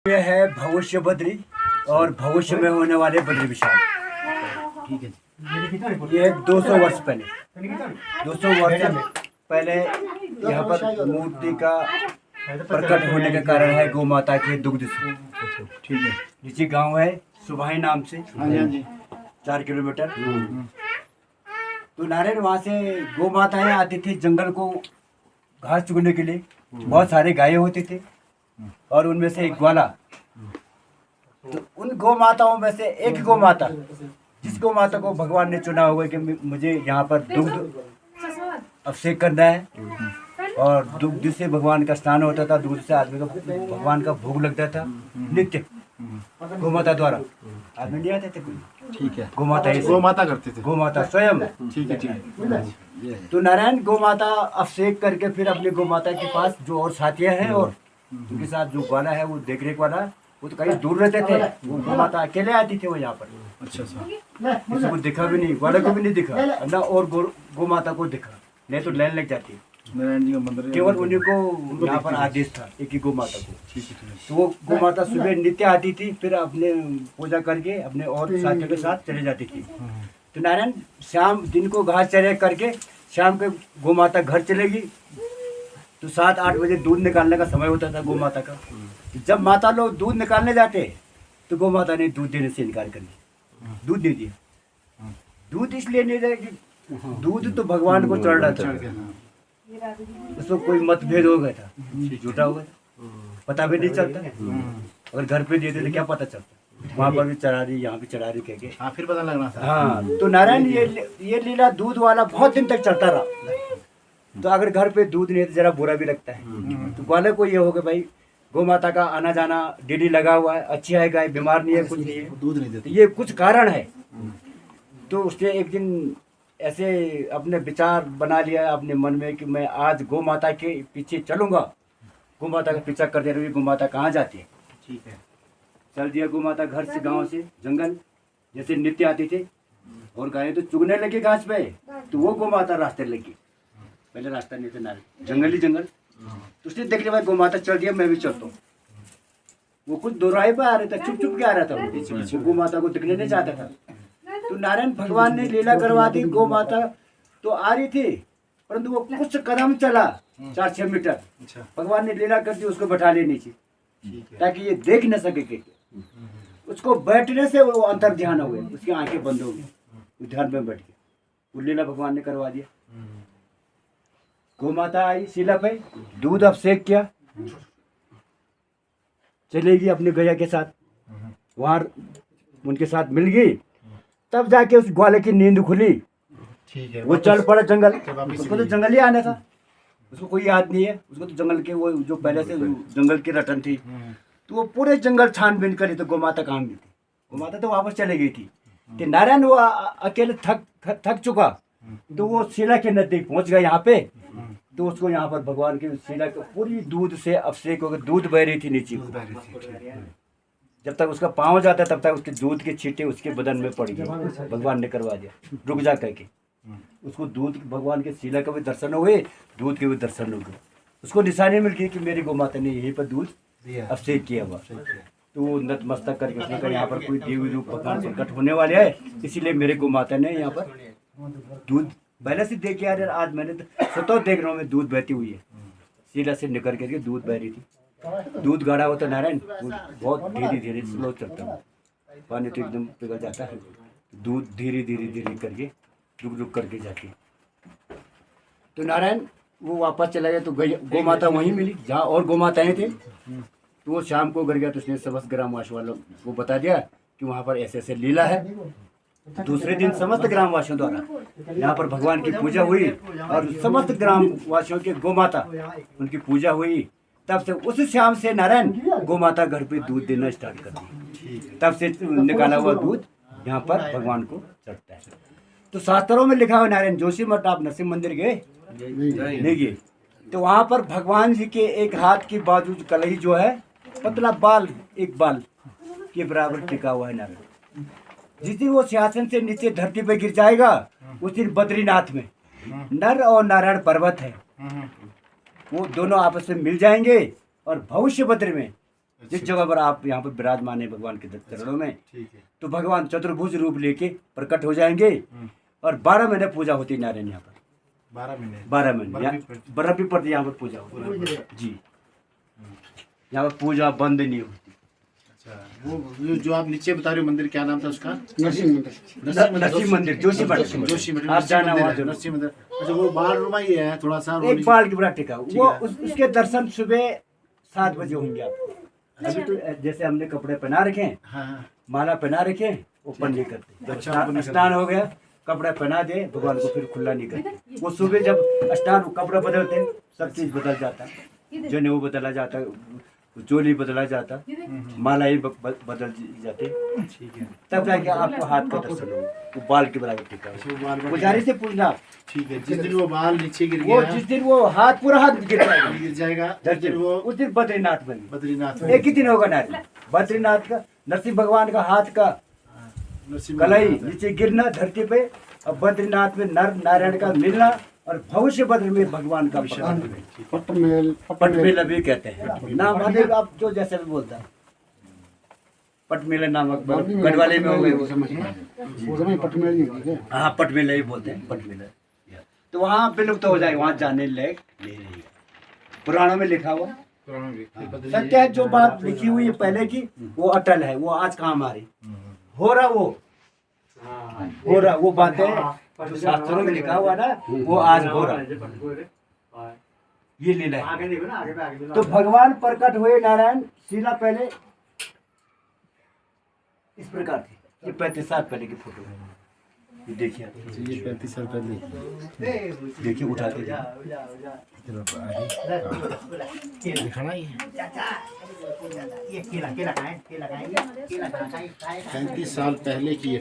ये है भविष्य बद्री और भविष्य में होने वाले बद्री विशाल। ठीक है, ये 200 वर्ष पहले 200 वर्ष पहले यहाँ पर मूर्ति का प्रकट होने के कारण है गौ माता के दुग्ध से। ठीक है, नीचे गांव है सुभाई नाम से, 4 किलोमीटर। तो नारायण वहाँ से गौ माताएं आती थी जंगल को घास चुगने के लिए। बहुत सारे गायें होते थे और उनमें से एक ग्वाला। तो उन गौ माताओं में से एक गौ माता, जिस गौ माता को भगवान ने चुना हुआ कि मुझे यहाँ पर दुग्ध अभिषेक करना है और दुग्ध से भगवान का स्नान होता था, दूध से आदमी का भगवान का भोग लगता था नित्य गौ माता द्वारा। आदमी नहीं आते थे कोई। ठीक है, गौ माता करते थे, गौ माता स्वयं। ठीक है, ठीक है। तो नारायण गौ माता अभिषेक करके फिर अपनी गौ माता के पास जो और साथियां हैं और उनके साथ जो ग्वाला है वो देख रेख वाला, वो तो कहीं दूर रहते थे। वो गौ माता अकेले आती थी वो यहाँ पर। अच्छा सा, किसी को दिखा भी नहीं, ग्वाला को भी नहीं दिखा ना, और गौ माता को दिखा नहीं तो लाइन लग जाती। नारायण जी का मंदिर केवल उन्हीं को यहाँ पर आदेश था, एक ही गौ माता को। ठीक है, ठीक है। तो वो गौ माता सुबह नित्य आती थी, फिर अपने पूजा करके अपने और साथियों के साथ चले जाती थी। तो नारायण शाम दिन को घास चरे करके शाम के गौ माता घर चलेगी। तो 7-8 बजे दूध निकालने का समय होता था गौ माता का। जब माता लोग दूध निकालने जाते तो गौ माता ने दूध देने से इनकार कर दिया, दूध नहीं दिया। दूध इसलिए नहीं दिया कि दूध तो भगवान को चढ़ रहा था, उसमें कोई मतभेद हो गया था, झूठा हो गया था, पता भी नहीं चलता। अगर घर पे दे देते क्या पता चलता, वहाँ पर भी चढ़ा रही यहाँ भी चढ़ा रही कह के। हाँ, फिर पता लगना था। हाँ, तो नारायण ये लीला दूध वाला बहुत दिन तक चलता रहा। तो अगर घर पे दूध नहीं है तो जरा बुरा भी लगता है। तो ग्वाले को ये हो गया भाई गौ माता का आना जाना डेली लगा हुआ है, अच्छी है गाय, बीमार नहीं है, कुछ नहीं है, दूध नहीं देते, ये कुछ कारण है। तो उसने एक दिन ऐसे अपने विचार बना लिया अपने मन में कि मैं आज गौ माता के पीछे चलूंगा। गौ माता का पीछा करते रहे, गौ माता कहाँ जाती है। ठीक है, चल दिया गौ माता घर से, गांव से जंगल जैसे नित्य आती थी और गायें तो चुगने लगी घास पे। तो वो गौ माता रास्ते लगी, पहले रास्ता नहीं था नारे, जंगल ही जंगल। तो उसने देख लिया भाई गौ माता चल दिया, मैं भी चलता हूँ। वो कुछ दोराहे पे आ रहा था, चुप चुप के आ रहा था, वो पीछे पीछे गौ माता को दिखने नहीं चाहता था। तो नारायण भगवान ने लीला करवा दी। गौ माता तो आ रही थी परंतु वो कुछ कदम चला 4-6 मीटर, अच्छा, भगवान ने लीला कर दी, उसको बैठा ले नीचे ठीक है, ताकि ये देख न सके कि उसको बैठने से वो अंतर ध्यान हो गए, उसकी आंखें बंद हो गई, वो ध्यान में बैठ गया। वो लीला भगवान ने करवा दिया। गौ माता आई शिला पे, दूध अभिषेक किया, चलेगी अपने गैया के साथ, वहां उनके साथ मिल गई। तब जाके उस ग्वाले की नींद खुली, ठीक है। वो चल पड़ा जंगल। वापिस उसको तो जंगल ही आना था, उसको कोई याद नहीं है, उसको तो जंगल के वो जो पहले से जंगल की रटन थी। तो वो पूरे जंगल छानबीन करी तो गौ माता कहाँ मिली थी। गौ माता तो वापस चले गई थी। तो नारायण वो अकेले थक चुका, तो वो शिला के नजदीक पहुंच गया यहाँ पे। तो उसको यहाँ पर भगवान की शिला को पूरी दूध से अभिषेक होकर दूध बह रही थी नीचे को। जब तक उसका पाँव जाता तब तक उसके दूध के छींटे उसके बदन में पड़ गए। भगवान ने करवा दिया, रुक जा करके। उसको दूध भगवान के शिला का भी दर्शन हुए, दूध के भी दर्शन हो गए। उसको निशानी मिल गई कि मेरी गौ माता ने यहीं पर दूध अभिषेक किया हुआ। तो वो नतमस्तक करके उसने कहा यहाँ पर कोई देवी रूप भगवान प्रकट होने वाले है, इसीलिए मेरे गौ माता ने यहाँ पर दूध पहले से देख यार, आज मैंने तो स्वतः देख रहा हूँ मैं, दूध बहती हुई है, शिला से निकल करके दूध बह रही थी। दूध गाढ़ा होता नारायण, बहुत धीरे धीरे स्लो चलता है, पानी तो एकदम पिघल जाता है। दूध धीरे धीरे धीरे करके रुक रुक करके जाती है। तो नारायण वो वापस चला गया। तो गौ माता वहीं मिली जहाँ और गौ माताएं थे। तो वो शाम को घर गया तो उसने समस्त ग्रामवासी वालों को बता दिया कि वहाँ पर ऐसे ऐसे लीला है। दूसरे दिन समस्त ग्रामवासियों द्वारा यहाँ पर भगवान की पूजा हुई और समस्त ग्रामवासियों के गौ माता उनकी पूजा हुई। तब से उस शाम से नारायण गौ माता घर पे दूध देना स्टार्ट कर दी। तब से निकाला हुआ दूध यहाँ पर भगवान को चढ़ता है। तो शास्त्रों में लिखा हुआ नारायण जोशी मठ, आप नरसिंह मंदिर गए नहीं गए? तो वहाँ पर भगवान जी के एक हाथ की बाजू कलही जो है, पतला बाल, एक बाल के बराबर टिका हुआ है नारायण। जिस दिन वो सिंहासन से नीचे धरती पर गिर जाएगा उस दिन बद्रीनाथ में नर और नारायण पर्वत है, वो दोनों आपस में मिल जाएंगे और भविष्य बद्र में जिस जगह पर आप यहाँ पर विराजमान है भगवान के चरणों में, ठीक है। तो भगवान चतुर्भुज रूप लेके प्रकट हो जाएंगे और 12 महीने पूजा होती है नारायण यहाँ पर। 12 महीने 12 महीने बर्फ भी पड़ती है यहाँ पर, पूजा होती है जी। यहाँ पर पूजा बंद नहीं होती। अच्छा, वो जो आप नीचे बता रहे हो मंदिर, क्या नाम था उसका? नरसिंह मंदिर, जोशी मठ। जोशी मठ, आप जाना वहाँ जरूर। नरसिंह मंदिर। अच्छा, वो बाल रुमा ही है थोड़ा सा, एक बाल की बड़ा टिका वो, उसके दर्शन सुबह 7 बजे होंगे आपको। अभी तो जैसे हमने कपड़े पहना रखे हैं, हाँ, माला पहना रखे हैं, ओपन नहीं करते। जब अच्छा, open नहीं स्नान हो गया, कपड़ा पहना दे भगवान को, फिर खुला नहीं करते। वो सुबह जब स्नान, कपड़ा बदलते, सब चीज बदल जाता, जनेऊ बदला जाता, चोली बदला जाता, माला ही बदल जाती, ठीक है। तब जाके आपको हाथ का दर्शन होगा। वो बाल के बराबर टिका अच्छा, वो बाल पुजारी से पूछना। ठीक है। जिस दिन वो बाल नीचे गिर वो गया, जिस दिन वो हाथ, पूरा हाथ गिर जाएगा, गिर जाएगा, उस दिन वो उस दिन बद्रीनाथ बनी। बद्रीनाथ में एक ही दिन होगा नारी बद्रीनाथ का, नरसिंह भगवान का हाथ का नरसिंह कलाई मंदिर। नीचे गिरना धरती पे, और बद्रीनाथ में नर नारायण का मिलना, और भविष्य बद्र में भगवान का पटमेला भी कहते हैं। नाम महादेव आप जो जैसे भी बोलता है, पटमेला नामक गढ़वाले में हो गए वो। हाँ, पटमेला ही बोलते हैं, पटमेला। तो वहाँ विलुप्त हो जाएगा, वहाँ जाने लायक नहीं रहेगा। पुराणों में लिखा हुआ सत्य है, जो बात लिखी हुई है पहले की, वो अटल है, वो आज कहाँ हमारी हो रहा, हो रहा वो बातें जो शास्त्रों में लिखा हुआ ना, वो आज हो रहा। ये लीला है। तो भगवान प्रकट हुए नारायण शीला पहले इस प्रकार थी। ये 35 साल पहले की फोटो है, ये देखिए, ये 35 साल पहले देखिए उठा के दिखाना ही है। 35 साल पहले की ये